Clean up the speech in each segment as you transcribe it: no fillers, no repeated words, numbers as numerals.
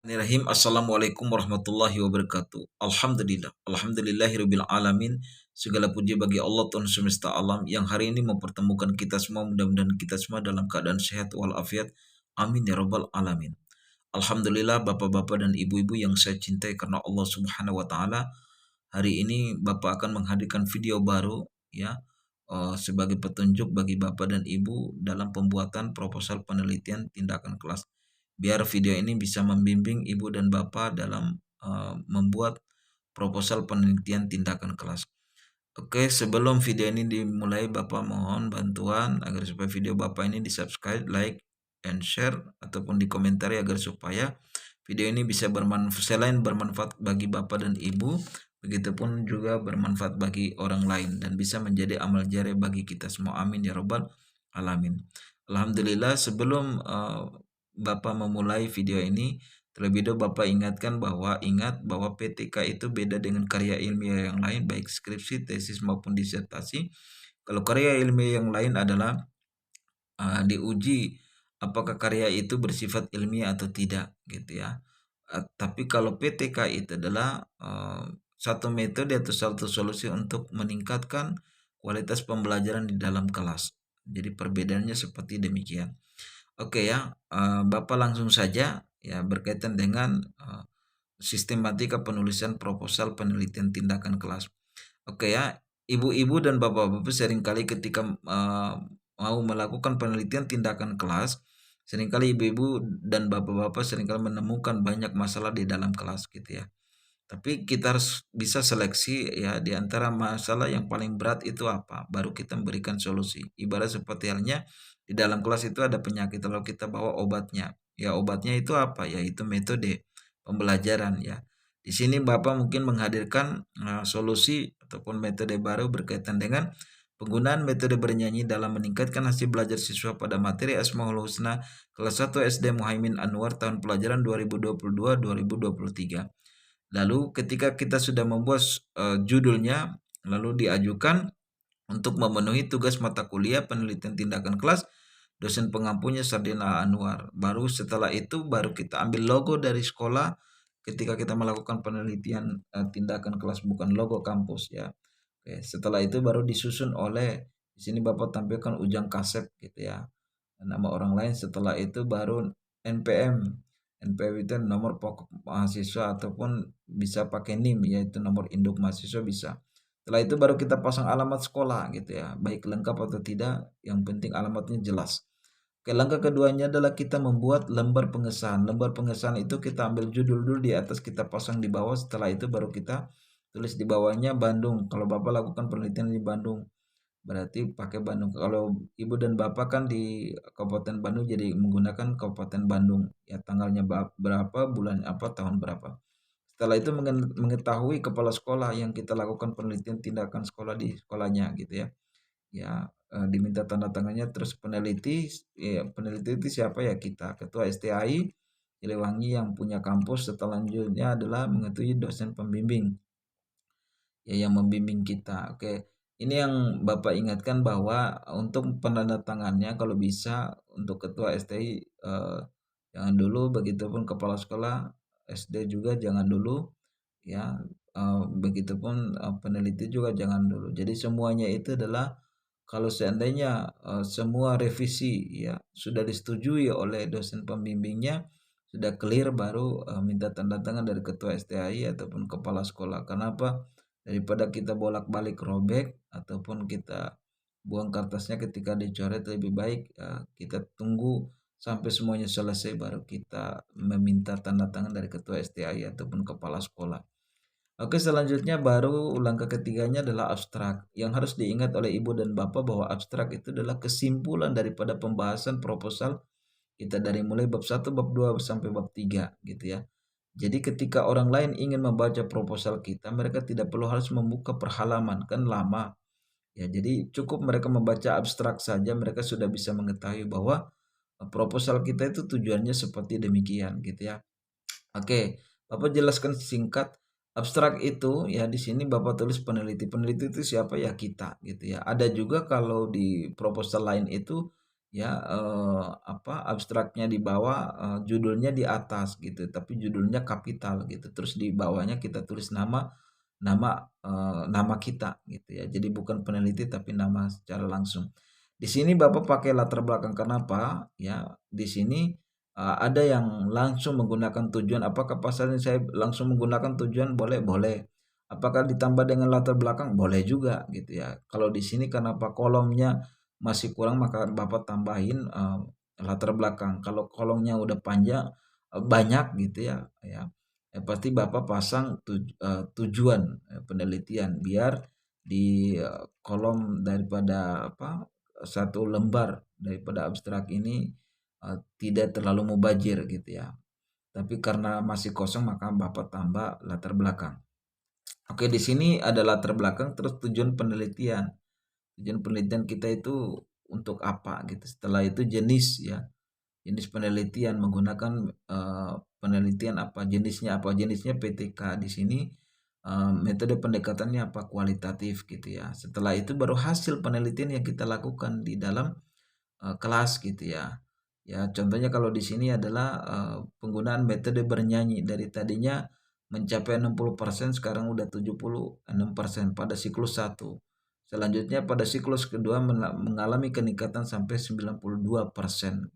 Bismillahirrahmanirrahim. Assalamualaikum warahmatullahi wabarakatuh. Alhamdulillahirabbil alamin. Segala puji bagi Allah Tuhan semesta alam yang hari ini mempertemukan kita semua, mudah-mudahan kita semua dalam keadaan sehat walafiat. Amin ya rabbal alamin. Alhamdulillah bapak-bapak dan ibu-ibu yang saya cintai karena Allah Subhanahu wa taala. Hari ini Bapak akan menghadirkan video baru ya, sebagai petunjuk bagi Bapak dan Ibu dalam pembuatan proposal penelitian tindakan kelas. Biar video ini bisa membimbing Ibu dan Bapak dalam membuat proposal penelitian tindakan kelas. Oke, sebelum video ini dimulai, Bapak mohon bantuan agar supaya video Bapak ini di-subscribe, like, and share, ataupun dikomentari agar supaya video ini bisa bermanfaat, selain bermanfaat bagi Bapak dan Ibu, begitupun juga bermanfaat bagi orang lain dan bisa menjadi amal jariah bagi kita semua. Amin ya rabbal alamin. Alhamdulillah, sebelum Bapak memulai video ini, terlebih dahulu Bapak ingat bahwa PTK itu beda dengan karya ilmiah yang lain, baik skripsi, tesis maupun disertasi. Kalau karya ilmiah yang lain adalah diuji apakah karya itu bersifat ilmiah atau tidak, gitu ya. Tapi kalau PTK itu adalah satu metode atau satu solusi untuk meningkatkan kualitas pembelajaran di dalam kelas. Jadi perbedaannya seperti demikian. Oke ya, Bapak langsung saja ya berkaitan dengan sistematika penulisan proposal penelitian tindakan kelas. Oke ya, ibu-ibu dan bapak-bapak seringkali ketika mau melakukan penelitian tindakan kelas, seringkali ibu-ibu dan bapak-bapak seringkali menemukan banyak masalah di dalam kelas gitu ya. Tapi kita harus bisa seleksi ya di antara masalah yang paling berat itu apa, baru kita memberikan solusi. Ibarat seperti halnya di dalam kelas itu ada penyakit, lalu kita bawa obatnya. Ya obatnya itu apa? Yaitu metode pembelajaran ya. Di sini Bapak mungkin menghadirkan solusi ataupun metode baru berkaitan dengan penggunaan metode bernyanyi dalam meningkatkan hasil belajar siswa pada materi Asmaul Husna kelas 1 SD Muhaimin Anwar tahun pelajaran 2022-2023. Lalu ketika kita sudah membuat judulnya, lalu diajukan untuk memenuhi tugas mata kuliah penelitian tindakan kelas, dosen pengampunya Sardina Anwar. Baru setelah itu baru kita ambil logo dari sekolah ketika kita melakukan penelitian tindakan kelas, bukan logo kampus ya. Oke, setelah itu baru disusun oleh, di sini Bapak tampilkan Ujang Kasep gitu ya, nama orang lain. Setelah itu baru NPM. NPM itu nomor pokok mahasiswa ataupun bisa pakai NIM yaitu nomor induk mahasiswa bisa. Setelah itu baru kita pasang alamat sekolah gitu ya, baik lengkap atau tidak, yang penting alamatnya jelas. Oke, langkah keduanya adalah kita membuat lembar pengesahan. Lembar pengesahan itu kita ambil judul dulu di atas, kita pasang di bawah. Setelah itu baru kita tulis di bawahnya Bandung. Kalau Bapak lakukan penelitian di Bandung, berarti pakai Bandung. Kalau Ibu dan Bapak kan di Kabupaten Bandung, jadi menggunakan Kabupaten Bandung. Ya tanggalnya berapa, bulan apa, tahun berapa. Setelah itu mengetahui kepala sekolah yang kita lakukan penelitian tindakan sekolah di sekolahnya gitu ya. Ya diminta tanda tangannya, terus peneliti, ya, peneliti itu siapa ya, kita ketua STAI Siliwangi yang punya kampus. Selanjutnya adalah mengetahui dosen pembimbing ya yang membimbing kita. Oke, ini yang Bapak ingatkan bahwa untuk penandatangannya kalau bisa untuk ketua STI jangan dulu, begitupun kepala sekolah SD juga jangan dulu ya, begitupun peneliti juga jangan dulu. Jadi semuanya itu adalah kalau seandainya semua revisi ya sudah disetujui oleh dosen pembimbingnya, sudah clear, baru minta tanda tangan dari ketua STI ataupun kepala sekolah. Kenapa? Daripada kita bolak-balik robek ataupun kita buang kertasnya ketika dicoret, lebih baik kita tunggu sampai semuanya selesai baru kita meminta tanda tangan dari ketua STI ataupun kepala sekolah. Oke, selanjutnya baru langkah ketiganya adalah abstrak. Yang harus diingat oleh Ibu dan Bapak bahwa abstrak itu adalah kesimpulan daripada pembahasan proposal kita dari mulai bab 1, bab 2 sampai bab 3 gitu ya. Jadi ketika orang lain ingin membaca proposal kita, mereka tidak perlu harus membuka per halaman, kan lama. Ya, jadi cukup mereka membaca abstrak saja, mereka sudah bisa mengetahui bahwa proposal kita itu tujuannya seperti demikian gitu ya. Oke, Bapak jelaskan singkat. Abstrak itu ya di sini Bapak tulis peneliti. Peneliti itu siapa ya, kita gitu ya. Ada juga kalau di proposal lain itu ya, abstraknya di bawah, judulnya di atas gitu, tapi judulnya kapital gitu. Terus di bawahnya kita tulis nama kita gitu ya. Jadi bukan peneliti tapi nama secara langsung. Di sini Bapak pakai latar belakang, kenapa? Ya, di sini ada yang langsung menggunakan tujuan. Apakah pasalnya saya langsung menggunakan tujuan? Boleh, boleh. Apakah ditambah dengan latar belakang? Boleh juga gitu ya. Kalau di sini kenapa kolomnya masih kurang, maka Bapak tambahin latar belakang. Kalau kolomnya udah panjang, banyak gitu ya, pasti Bapak pasang tujuan penelitian, biar di kolom daripada satu lembar daripada abstrak ini tidak terlalu mubazir gitu ya. Tapi karena masih kosong maka Bapak tambah latar belakang. Oke, di sini ada latar belakang, terus tujuan penelitian. Tujuan penelitian kita itu untuk apa gitu. Setelah itu jenis ya. Jenis penelitian menggunakan penelitian apa, jenisnya apa? Jenisnya PTK di sini. Metode pendekatannya apa? Kualitatif gitu ya. Setelah itu baru hasil penelitian yang kita lakukan di dalam kelas gitu ya. Ya, contohnya kalau di sini adalah penggunaan metode bernyanyi, dari tadinya mencapai 60%, sekarang udah 76% pada siklus 1. Selanjutnya pada siklus kedua mengalami keningkatan sampai 92%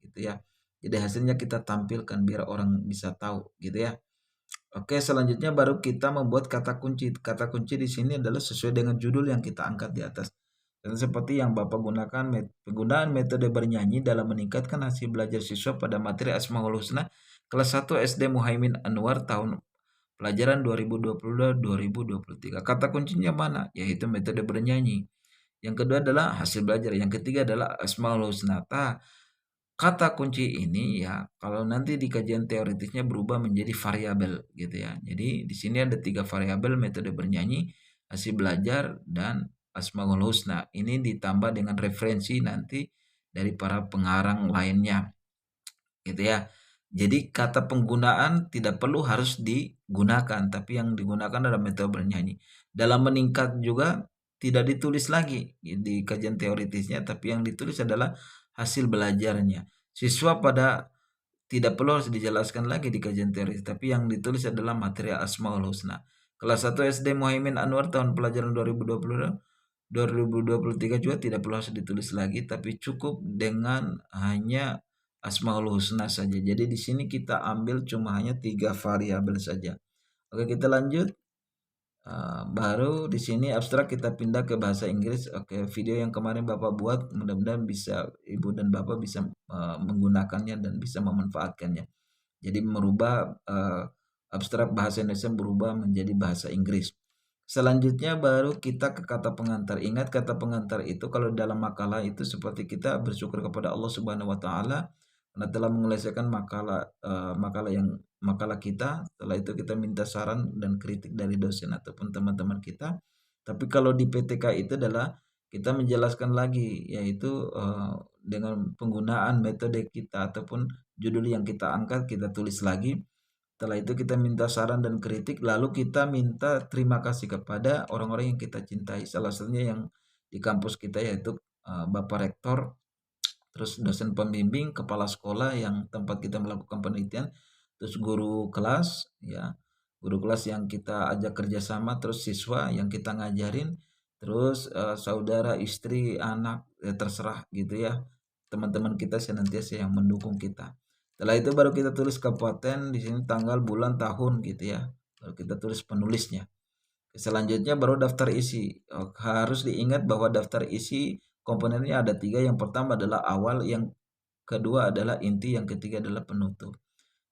gitu ya. Jadi hasilnya kita tampilkan biar orang bisa tahu gitu ya. Oke, selanjutnya baru kita membuat kata kunci. Kata kunci di sini adalah sesuai dengan judul yang kita angkat di atas. Dan seperti yang Bapak gunakan, penggunaan metode bernyanyi dalam meningkatkan hasil belajar siswa pada materi Asmaul Husna kelas 1 SD Muhaimin Anwar tahun pelajaran 2022-2023. Kata kuncinya mana? Yaitu metode bernyanyi. Yang kedua adalah hasil belajar. Yang ketiga adalah Asmaul Husna. Kata kunci ini ya, kalau nanti di kajian teoritisnya berubah menjadi variabel gitu ya. Jadi di sini ada 3 variabel: metode bernyanyi, hasil belajar, dan Asmaul Husna. Ini ditambah dengan referensi nanti dari para pengarang lainnya gitu ya. Jadi kata penggunaan tidak perlu harus digunakan, tapi yang digunakan adalah metode bernyanyi. Dalam meningkat juga tidak ditulis lagi di kajian teoritisnya, tapi yang ditulis adalah hasil belajarnya. Siswa pada tidak perlu harus dijelaskan lagi di kajian teoritis, tapi yang ditulis adalah materi Asmaul Husna. Kelas 1 SD Muhaimin Anwar tahun pelajaran 2023 juga tidak perlu harus ditulis lagi, tapi cukup dengan hanya Asmaul Husna saja. Jadi di sini kita ambil cuma hanya 3 variabel saja. Oke, kita lanjut. Baru di sini abstrak kita pindah ke bahasa Inggris. Oke, video yang kemarin Bapak buat mudah-mudahan bisa Ibu dan Bapak bisa menggunakannya dan bisa memanfaatkannya. Jadi merubah abstrak bahasa Indonesia berubah menjadi bahasa Inggris. Selanjutnya baru kita ke kata pengantar. Ingat, kata pengantar itu kalau dalam makalah itu seperti kita bersyukur kepada Allah Subhanahu wa taala karena telah menyelesaikan makalah kita. Setelah itu kita minta saran dan kritik dari dosen ataupun teman-teman kita. Tapi kalau di PTK itu adalah kita menjelaskan lagi, yaitu dengan penggunaan metode kita ataupun judul yang kita angkat kita tulis lagi. Setelah itu kita minta saran dan kritik, lalu kita minta terima kasih kepada orang-orang yang kita cintai. Salah satunya yang di kampus kita yaitu Bapak Rektor, terus dosen pembimbing, kepala sekolah yang tempat kita melakukan penelitian, terus guru kelas ya, guru kelas yang kita ajak kerjasama, terus siswa yang kita ngajarin, terus saudara, istri, anak, terserah gitu ya. Teman-teman kita senantiasa yang mendukung kita. Setelah itu baru kita tulis kabupaten, di sini tanggal, bulan, tahun gitu ya. Baru kita tulis penulisnya. Selanjutnya baru daftar isi. Harus diingat bahwa daftar isi komponennya ada 3. Yang pertama adalah awal, yang kedua adalah inti, yang ketiga adalah penutup.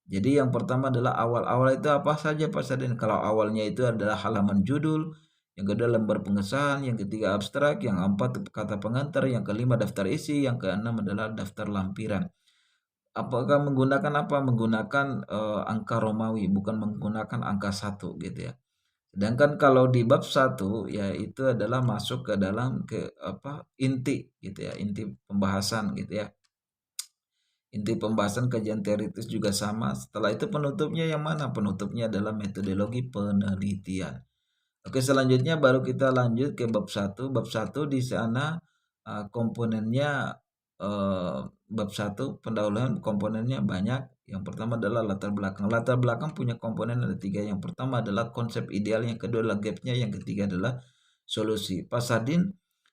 Jadi yang pertama adalah awal. Awal itu apa saja Pak Sadin? Kalau awalnya itu adalah halaman judul, yang kedua lembar pengesahan, yang ketiga abstrak, yang keempat kata pengantar, yang kelima daftar isi, yang keenam adalah daftar lampiran. Apakah menggunakan apa? Menggunakan angka Romawi, bukan menggunakan angka 1 gitu ya. Sedangkan kalau di bab 1 ya itu adalah masuk ke dalam inti gitu ya, inti pembahasan gitu ya. Inti pembahasan kajian teoritis juga sama. Setelah itu penutupnya yang mana? Penutupnya adalah metodologi penelitian. Oke, selanjutnya baru kita lanjut ke bab 1. Bab 1 di sana komponennya bab 1 pendahuluan komponennya banyak. Yang pertama adalah latar belakang. Latar belakang punya komponen ada 3. Yang pertama adalah konsep ideal, yang kedua adalah gapnya, yang ketiga adalah solusi. Pak Sadin,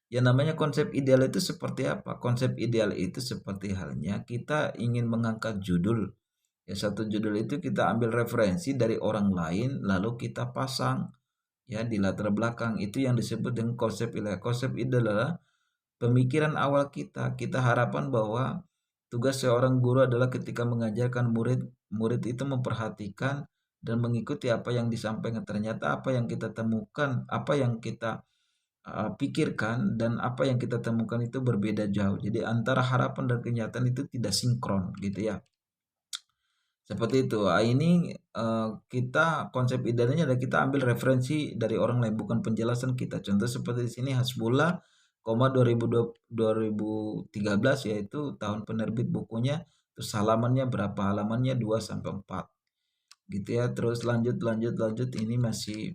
yang namanya konsep ideal itu seperti apa? Konsep ideal itu seperti halnya kita ingin mengangkat judul. Ya, satu judul itu kita ambil referensi dari orang lain lalu kita pasang ya di latar belakang. Itu yang disebut dengan konsep ideal. Konsep ideal adalah pemikiran awal kita. Kita harapan bahwa tugas seorang guru adalah ketika mengajarkan murid, murid itu memperhatikan dan mengikuti apa yang disampaikan. Ternyata apa yang kita temukan, apa yang kita pikirkan dan apa yang kita temukan itu berbeda jauh. Jadi antara harapan dan kenyataan itu tidak sinkron gitu ya. Seperti itu. Ini kita konsep idealnya adalah kita ambil referensi dari orang lain, bukan penjelasan kita. Contoh seperti di sini Hasbullah, 2013 yaitu tahun penerbit bukunya, terus halamannya berapa? Halamannya 2 sampai 4. Gitu ya. Terus lanjut ini masih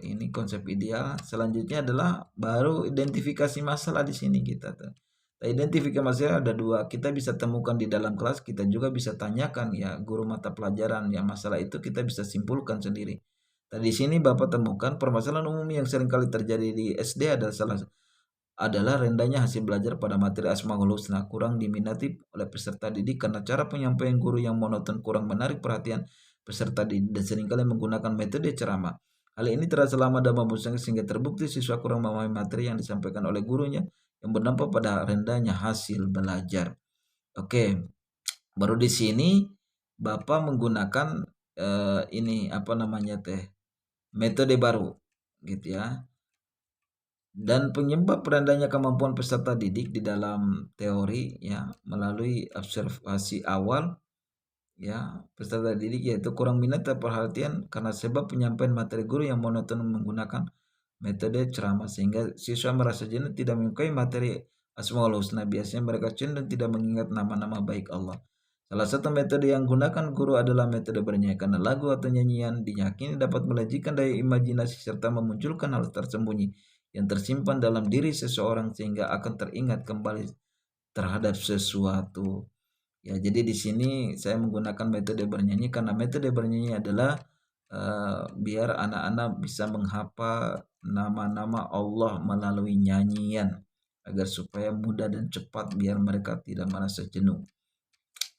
ini konsep ideal. Selanjutnya adalah baru identifikasi masalah di sini kita tuh. Identifikasi masalah ada 2. Kita bisa temukan di dalam kelas, kita juga bisa tanyakan ya guru mata pelajaran yang masalah itu kita bisa simpulkan sendiri. Tadi di sini Bapak temukan permasalahan umum yang seringkali terjadi di SD adalah rendahnya hasil belajar pada materi Asmaul Husna, kurang diminati oleh peserta didik karena cara penyampaian guru yang monoton, kurang menarik perhatian peserta didik dan seringkali menggunakan metode ceramah. Hal ini terasa lama dan membosankan sehingga terbukti siswa kurang memahami materi yang disampaikan oleh gurunya yang berdampak pada rendahnya hasil belajar. Oke, baru di sini Bapak menggunakan ini apa namanya metode baru gitu ya. Dan penyebab rendahnya kemampuan peserta didik di dalam teori ya melalui observasi awal ya peserta didik yaitu kurang minat dan perhatian karena sebab penyampaian materi guru yang monoton menggunakan metode ceramah sehingga siswa merasa jenuh, tidak menyukai materi Asmaul Husna. Biasanya mereka cenderung tidak mengingat nama-nama baik Allah. Salah satu metode yang gunakan guru adalah metode bernyanyikan lagu atau nyanyian, diyakini dapat melejitkan daya imajinasi serta memunculkan hal tersembunyi yang tersimpan dalam diri seseorang sehingga akan teringat kembali terhadap sesuatu. Ya, jadi di sini saya menggunakan metode bernyanyi karena metode bernyanyi adalah biar anak-anak bisa menghafal nama-nama Allah melalui nyanyian agar supaya mudah dan cepat biar mereka tidak merasa jenuh.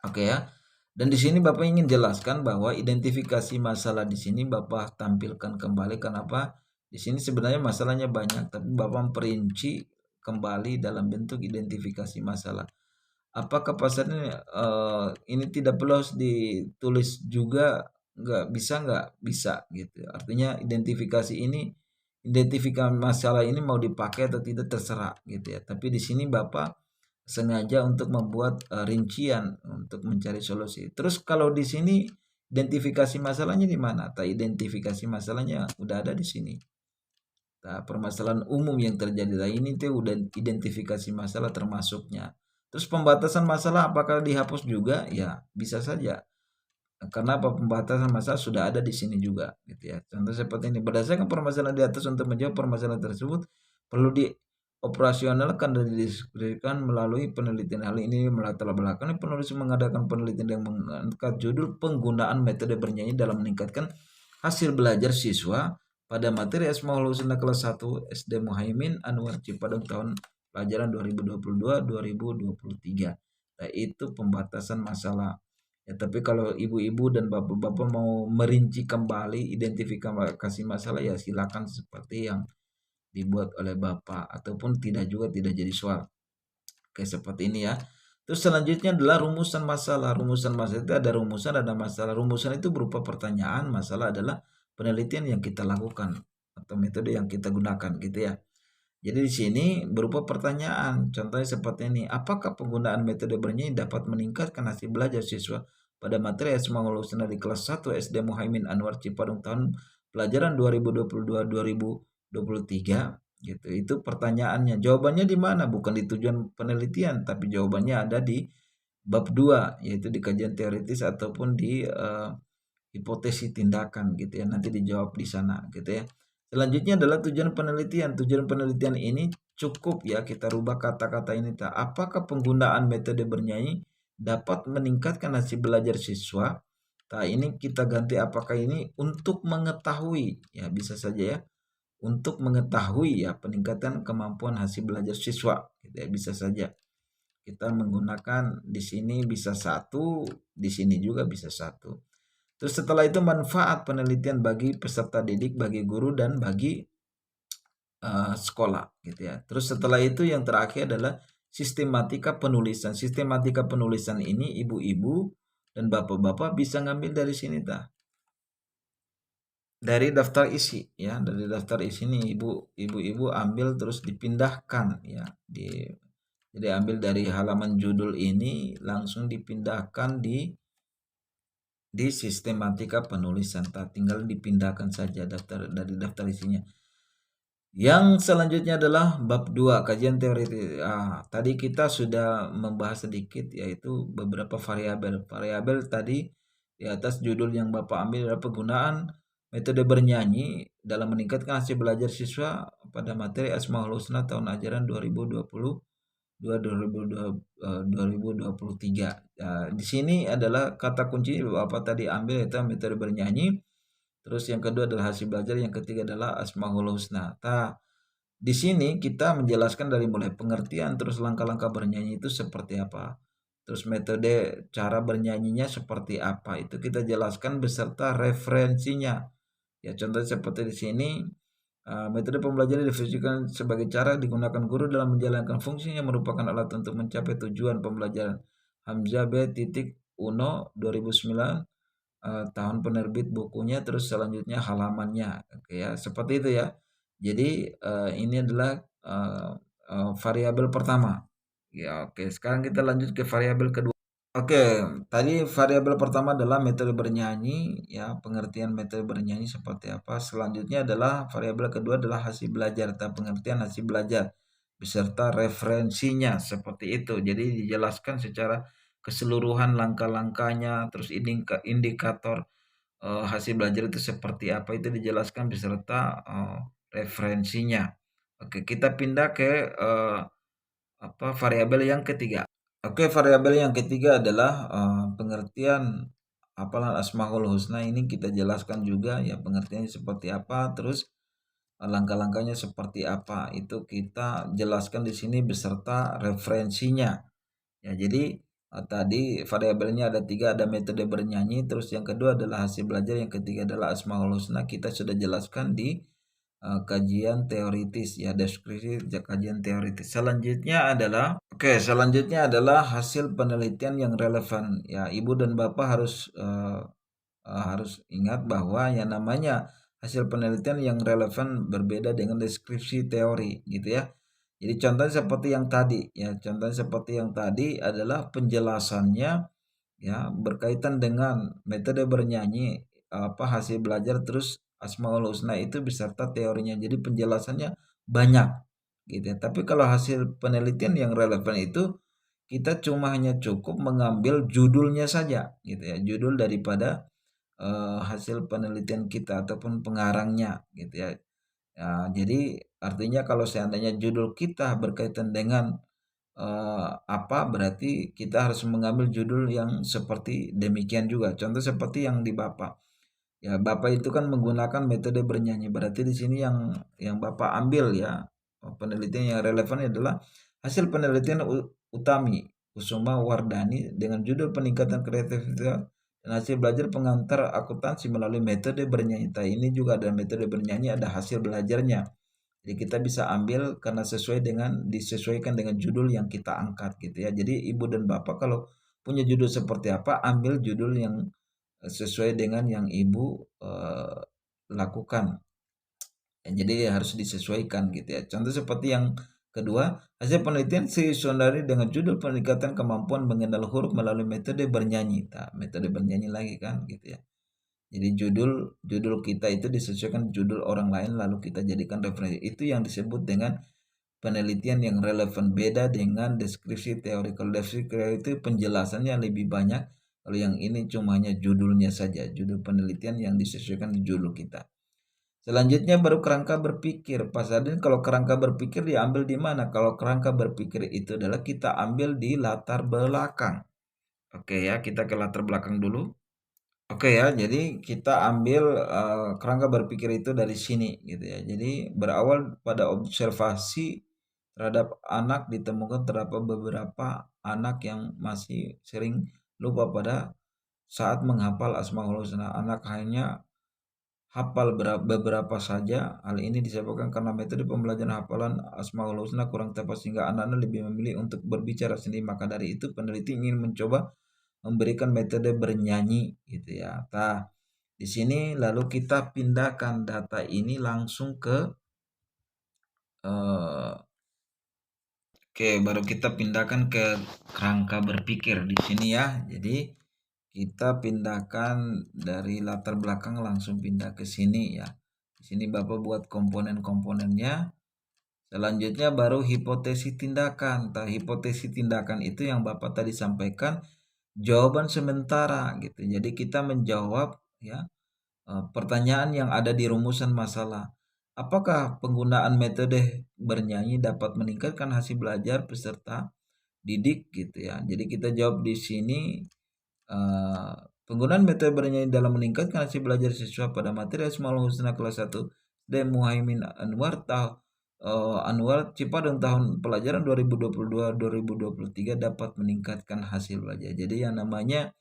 Oke ya. Dan di sini Bapak ingin jelaskan bahwa identifikasi masalah di sini Bapak tampilkan kembali. Kenapa? Di sini sebenarnya masalahnya banyak, tapi Bapak memperinci kembali dalam bentuk identifikasi masalah. Apakah pasarnya ini tidak perlu harus ditulis juga? Nggak bisa gitu. Artinya identifikasi masalah ini mau dipakai atau tidak terserah gitu ya. Tapi di sini Bapak sengaja untuk membuat rincian untuk mencari solusi. Terus kalau di sini identifikasi masalahnya di mana? Identifikasi masalahnya udah ada di sini. Permasalahan umum yang terjadi ini tuh udah identifikasi masalah termasuknya. Terus pembatasan masalah apakah dihapus juga? Ya, bisa saja. Karena pembatasan masalah sudah ada di sini juga gitu ya. Contoh seperti ini, berdasarkan permasalahan di atas untuk menjawab permasalahan tersebut perlu dioperasionalkan dan didiskusikan melalui penelitian. Hal ini melatar belakang penulis mengadakan penelitian yang mengangkat judul penggunaan metode bernyanyi dalam meningkatkan hasil belajar siswa pada materi Asmaul Husna kelas 1 SD Muhaimin Anwar Cipadung tahun pelajaran 2022-2023. Nah, itu pembatasan masalah. Ya, tapi kalau ibu-ibu dan bapak-bapak mau merinci kembali identifikasi masalah ya silakan seperti yang dibuat oleh Bapak ataupun tidak jadi soal. Oke, seperti ini ya. Terus selanjutnya adalah rumusan masalah. Rumusan masalah itu ada rumusan, ada masalah. Rumusan itu berupa pertanyaan, masalah adalah penelitian yang kita lakukan atau metode yang kita gunakan gitu ya. Jadi di sini berupa pertanyaan. Contohnya seperti ini. Apakah penggunaan metode bernyanyi dapat meningkatkan hasil belajar siswa pada materi Asmaul Husna di kelas 1 SD Muhaimin Anwar Cipadung tahun pelajaran 2022-2023 gitu. Itu pertanyaannya. Jawabannya di mana? Bukan di tujuan penelitian, tapi jawabannya ada di bab 2 yaitu di kajian teoritis ataupun di hipotesis tindakan gitu ya. Nanti dijawab di sana gitu ya. Selanjutnya adalah tujuan penelitian. Tujuan penelitian ini cukup ya kita rubah kata-kata ini. Apakah penggunaan metode bernyanyi dapat meningkatkan hasil belajar siswa? Ini kita ganti apakah ini untuk mengetahui ya, bisa saja ya, untuk mengetahui ya peningkatan kemampuan hasil belajar siswa gitu ya, bisa saja kita menggunakan di sini bisa satu, di sini juga bisa satu. Terus setelah itu manfaat penelitian bagi peserta didik, bagi guru dan bagi sekolah gitu ya. Terus setelah itu yang terakhir adalah sistematika penulisan. Sistematika penulisan ini ibu-ibu dan bapak-bapak bisa ngambil dari sini dari daftar isi ya, dari daftar isi ini ibu-ibu ambil terus dipindahkan ya, jadi ambil dari halaman judul ini langsung dipindahkan di sistematika penulisan. Tinggal dipindahkan saja dari daftar isinya. Yang selanjutnya adalah bab 2 kajian teori. Tadi kita sudah membahas sedikit yaitu beberapa variabel. Variabel tadi di atas judul yang Bapak ambil adalah penggunaan metode bernyanyi dalam meningkatkan hasil belajar siswa pada materi Asmaul Husna tahun ajaran 2022-2023. Di sini adalah kata kunci Bapak tadi ambil yaitu metode bernyanyi. Terus yang kedua adalah hasil belajar, yang ketiga adalah Asmaul Husna. Di sini kita menjelaskan dari mulai pengertian, terus langkah-langkah bernyanyi itu seperti apa, terus metode cara bernyanyinya seperti apa, itu kita jelaskan beserta referensinya. Ya contoh seperti di sini, metode pembelajaran definisikan sebagai cara digunakan guru dalam menjalankan fungsinya merupakan alat untuk mencapai tujuan pembelajaran. Hamzah B. Uno 2009, tahun penerbit bukunya, terus selanjutnya halamannya. Oke ya, seperti itu ya. Jadi ini adalah variabel pertama. Ya, oke. Sekarang kita lanjut ke variabel kedua. Oke, tadi variabel pertama adalah metode bernyanyi ya, pengertian metode bernyanyi seperti apa. Selanjutnya adalah variabel kedua adalah hasil belajar atau pengertian hasil belajar beserta referensinya seperti itu. Jadi dijelaskan secara keseluruhan langkah-langkahnya, terus indikator hasil belajar itu seperti apa itu dijelaskan beserta referensinya. Oke, kita pindah ke variabel yang ketiga. Oke, variabel yang ketiga adalah pengertian hafalan Asmaul Husna. Ini kita jelaskan juga ya pengertiannya seperti apa, terus langkah-langkahnya seperti apa. Itu kita jelaskan di sini beserta referensinya. Ya, jadi tadi variabelnya ada 3, ada metode bernyanyi, terus yang kedua adalah hasil belajar, yang ketiga adalah Asmaul Husna. Kita sudah jelaskan di kajian teoritis ya, deskripsi kajian teoritis. Selanjutnya adalah hasil penelitian yang relevan ya. Ibu dan Bapak harus ingat bahwa yang namanya hasil penelitian yang relevan berbeda dengan deskripsi teori gitu ya. Jadi contohnya seperti yang tadi adalah penjelasannya ya berkaitan dengan metode bernyanyi, hasil belajar, terus Asmaul Husna itu beserta teorinya. Jadi penjelasannya banyak gitu ya. Tapi kalau hasil penelitian yang relevan itu kita hanya cukup mengambil judulnya saja gitu ya. Judul daripada hasil penelitian kita ataupun pengarangnya gitu ya. Jadi artinya kalau seandainya judul kita berkaitan dengan berarti kita harus mengambil judul yang seperti demikian juga. Contoh seperti yang di Bapak. Ya, Bapak itu kan menggunakan metode bernyanyi. Berarti di sini yang Bapak ambil ya, penelitian yang relevan adalah hasil penelitian Utami Kusuma Wardani dengan judul peningkatan kreativitas dan hasil belajar pengantar akuntansi melalui metode bernyanyi. Ini juga ada metode bernyanyi, ada hasil belajarnya. Jadi kita bisa ambil karena disesuaikan dengan judul yang kita angkat gitu ya. Jadi ibu dan bapak kalau punya judul seperti apa, ambil judul yang sesuai dengan yang ibu lakukan. Jadi harus disesuaikan gitu ya. Contoh seperti yang kedua, hasil penelitian Sri Sondari dengan judul peningkatan kemampuan mengenal huruf melalui metode bernyanyi. Metode bernyanyi lagi kan gitu ya. Jadi judul kita itu disesuaikan judul orang lain lalu kita jadikan referensi. Itu yang disebut dengan penelitian yang relevan, beda dengan deskripsi teori. Kalau deskripsi teori itu penjelasannya lebih banyak. Kalau yang ini cuma hanya judulnya saja, judul penelitian yang disesuaikan di judul kita. Selanjutnya baru kerangka berpikir. Pak Sadin, kalau kerangka berpikir diambil di mana? Kalau kerangka berpikir itu adalah kita ambil di latar belakang. Oke ya, kita ke latar belakang dulu. Oke ya, jadi kita ambil kerangka berpikir itu dari sini gitu ya. Jadi berawal pada observasi terhadap anak, ditemukan terdapat beberapa anak yang masih sering lupa pada saat menghafal Asmaul Husna. Anak hanya hafal beberapa saja. Hal ini disebabkan karena metode pembelajaran hafalan Asmaul Husna kurang tepat sehingga anak-anak lebih memilih untuk berbicara sendiri. Maka dari itu peneliti ingin mencoba memberikan metode bernyanyi gitu ya. Nah, di sini lalu kita pindahkan data ini langsung ke oke, baru kita pindahkan ke kerangka berpikir di sini ya. Jadi kita pindahkan dari latar belakang langsung pindah ke sini ya. Di sini Bapak buat komponen-komponennya. Selanjutnya baru hipotesis tindakan. Nah, hipotesis tindakan itu yang Bapak tadi sampaikan jawaban sementara gitu. Jadi kita menjawab ya pertanyaan yang ada di rumusan masalah. Apakah penggunaan metode bernyanyi dapat meningkatkan hasil belajar peserta didik gitu ya. Jadi kita jawab di sini penggunaan metode bernyanyi dalam meningkatkan hasil belajar siswa pada materi Asmaul Husna kelas 1 D. Muhaimin Anwar Cipadung tahun pelajaran 2022-2023 dapat meningkatkan hasil belajar. Jadi yang namanya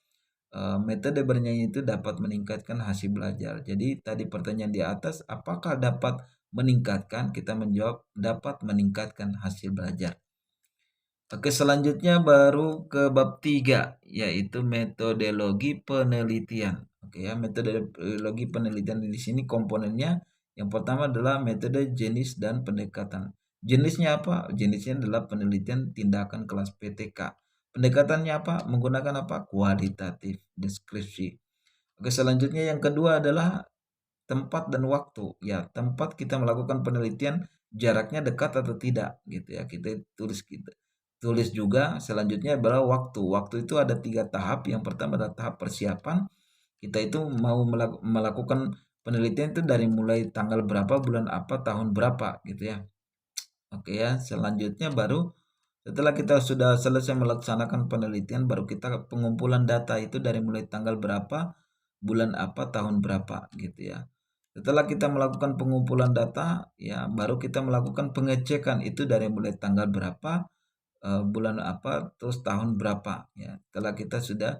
metode bernyanyi itu dapat meningkatkan hasil belajar. Jadi tadi pertanyaan di atas, apakah dapat meningkatkan? Kita menjawab dapat meningkatkan hasil belajar. Oke, selanjutnya baru ke bab 3, yaitu metodologi penelitian. Oke ya, metodologi penelitian di sini komponennya yang pertama adalah metode jenis dan pendekatan. Jenisnya apa? Jenisnya adalah penelitian tindakan kelas PTK. Pendekatannya apa? Menggunakan apa? Kualitatif, deskripsi. Oke, selanjutnya yang kedua adalah tempat dan waktu. Ya, tempat kita melakukan penelitian jaraknya dekat atau tidak gitu ya. Kita tulis juga. Selanjutnya adalah waktu. Waktu itu ada 3 tahap. Yang pertama adalah tahap persiapan. Kita itu mau melakukan penelitian itu dari mulai tanggal berapa, bulan apa, tahun berapa gitu ya. Oke ya, selanjutnya baru setelah kita sudah selesai melaksanakan penelitian, baru kita pengumpulan data itu dari mulai tanggal berapa, bulan apa, tahun berapa gitu ya. Setelah kita melakukan pengumpulan data, ya baru kita melakukan pengecekan itu dari mulai tanggal berapa, bulan apa, terus tahun berapa ya. Setelah kita sudah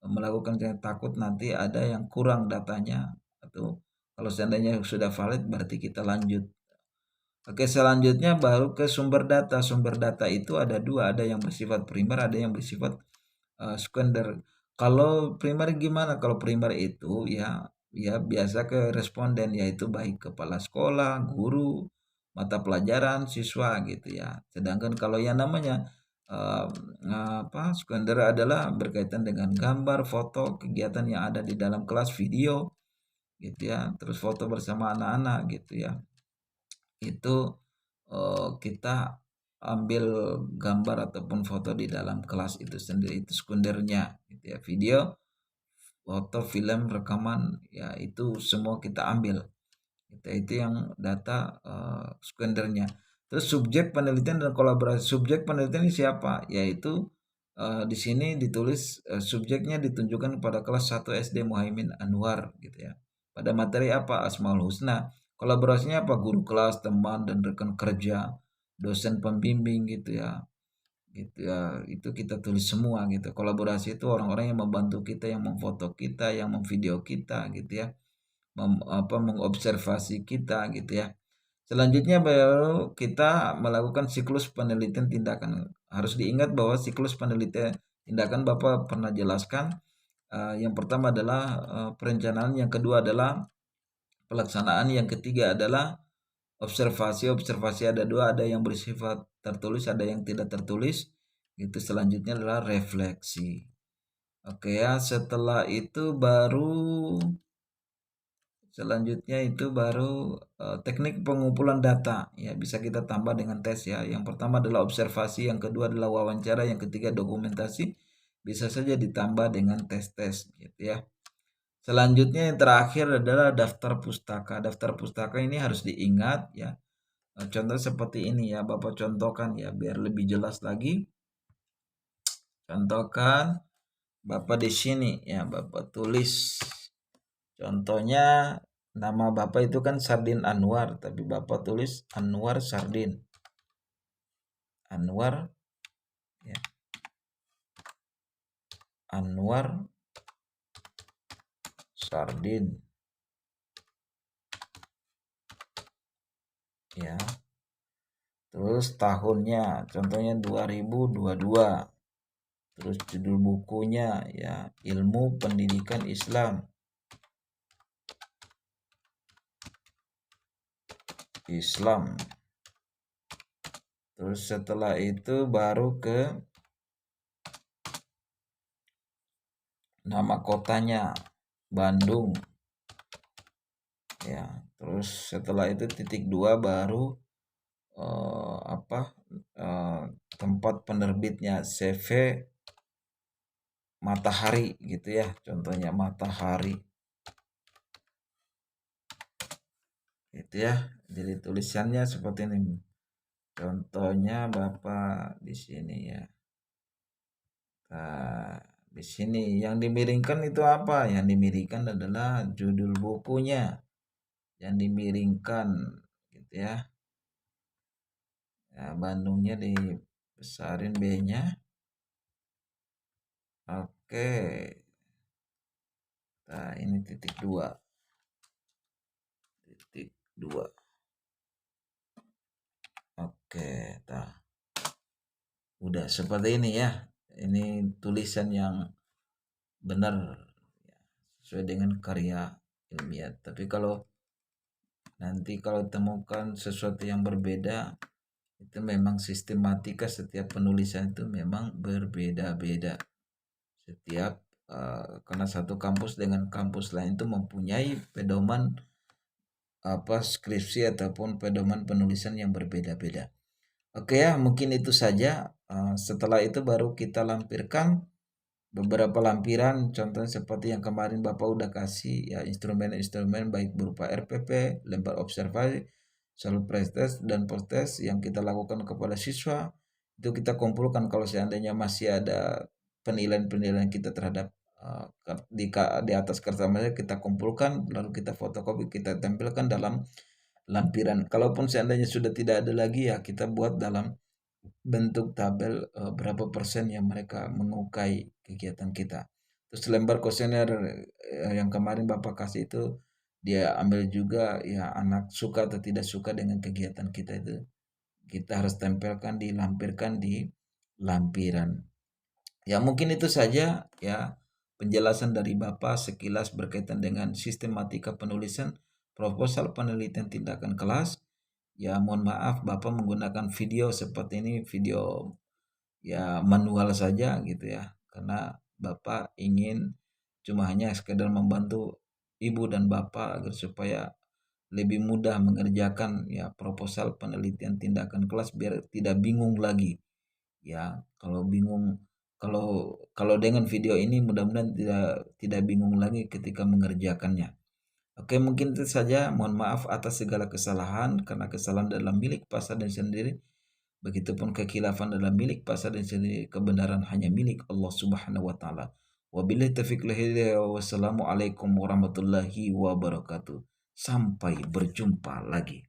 melakukan, yang takut nanti ada yang kurang datanya, atau kalau seandainya sudah valid berarti kita lanjut. Oke, selanjutnya baru ke sumber data. Sumber data itu ada 2, ada yang bersifat primer, ada yang bersifat sekunder. Kalau primer gimana? Kalau primer itu ya biasa ke responden, yaitu baik kepala sekolah, guru, mata pelajaran, siswa gitu ya. Sedangkan kalau yang namanya sekunder adalah berkaitan dengan gambar, foto, kegiatan yang ada di dalam kelas, video gitu ya. Terus foto bersama anak-anak gitu ya. Itu kita ambil gambar ataupun foto di dalam kelas itu sendiri, itu sekundernya gitu ya. Video, foto, film, rekaman ya itu semua kita ambil. Itu yang data sekundernya. Terus subjek penelitian dan kolaborasi. Subjek penelitian ini siapa? Yaitu di sini ditulis subjeknya ditunjukkan pada kelas 1 SD Muhaimin Anwar gitu ya. Pada materi apa? Asmaul Husna. Kolaborasinya apa? Guru kelas, teman dan rekan kerja, dosen pembimbing gitu ya. Gitu ya. Itu kita tulis semua gitu. Kolaborasi itu orang-orang yang membantu kita, yang memfoto kita, yang memvideo kita gitu ya. Mengobservasi kita gitu ya. Selanjutnya baru kita melakukan siklus penelitian tindakan. Harus diingat bahwa siklus penelitian tindakan Bapak pernah jelaskan. Yang pertama adalah perencanaan, yang kedua adalah pelaksanaan, yang ketiga adalah observasi. Observasi ada 2, ada yang bersifat tertulis, ada yang tidak tertulis. Itu selanjutnya adalah refleksi. Oke ya, setelah itu baru selanjutnya itu baru teknik pengumpulan data ya, bisa kita tambah dengan tes ya. Yang pertama adalah observasi, yang kedua adalah wawancara, yang ketiga dokumentasi. Bisa saja ditambah dengan tes-tes gitu ya. Selanjutnya yang terakhir adalah daftar pustaka. Daftar pustaka ini harus diingat ya. Contoh seperti ini ya, Bapak contohkan ya biar lebih jelas lagi. Contohkan Bapak di sini ya, Bapak tulis. Contohnya nama Bapak itu kan Sardin Anwar, tapi Bapak tulis Anwar Sardin. Anwar ya. Anwar Sardin. Ya. Terus tahunnya contohnya 2022. Terus judul bukunya ya Ilmu Pendidikan Islam. Terus setelah itu baru ke nama kotanya Bandung. Ya, terus setelah itu titik 2 baru tempat penerbitnya CV Matahari gitu ya, contohnya Matahari. Itu ya. Jadi tulisannya seperti ini. Contohnya Bapak di sini ya. Nah, di sini yang dimiringkan itu apa? Yang dimiringkan adalah judul bukunya. Yang dimiringkan gitu ya. Ya, Bandungnya dibesarin B-nya. Oke. Nah, ini titik 2. Titik 2. Oke, nah. Udah seperti ini ya. Ini tulisan yang benar ya, sesuai dengan karya ilmiah. Tapi kalau nanti kalau temukan sesuatu yang berbeda, itu memang sistematika setiap penulisan itu memang berbeda-beda. Setiap karena satu kampus dengan kampus lain itu mempunyai pedoman skripsi ataupun pedoman penulisan yang berbeda-beda. Oke ya, mungkin itu saja. Setelah itu baru kita lampirkan beberapa lampiran, contohnya seperti yang kemarin Bapak udah kasih ya, instrumen-instrumen baik berupa RPP, lempar observasi, soal pretest dan post-test yang kita lakukan kepada siswa. Itu kita kumpulkan kalau seandainya masih ada penilaian-penilaian kita terhadap di atas kertas meja, kita kumpulkan lalu kita fotokopi, kita tempelkan dalam lampiran. Kalaupun seandainya sudah tidak ada lagi ya kita buat dalam bentuk tabel berapa persen yang mereka mengukai kegiatan kita. Terus lembar kuesioner yang kemarin Bapak kasih itu dia ambil juga ya anak suka atau tidak suka dengan kegiatan kita itu. Kita harus tempelkan, dilampirkan di lampiran. Ya mungkin itu saja ya penjelasan dari Bapak sekilas berkaitan dengan sistematika penulisan proposal penelitian tindakan kelas. Ya mohon maaf Bapak menggunakan video seperti ini, video ya manual saja gitu ya. Karena Bapak ingin cuma hanya sekedar membantu Ibu dan Bapak agar supaya lebih mudah mengerjakan ya proposal penelitian tindakan kelas biar tidak bingung lagi. Ya, kalau bingung kalau dengan video ini mudah-mudahan tidak bingung lagi ketika mengerjakannya. Oke, mungkin itu saja. Mohon maaf atas segala kesalahan, karena kesalahan adalah milik pasar dan sendiri. Begitupun kekhilafan adalah milik pasar dan sendiri. Kebenaran hanya milik Allah Subhanahu wa taala. Wabillahi taufiq wal hidayah. Wassalamualaikum warahmatullahi wabarakatuh. Sampai berjumpa lagi.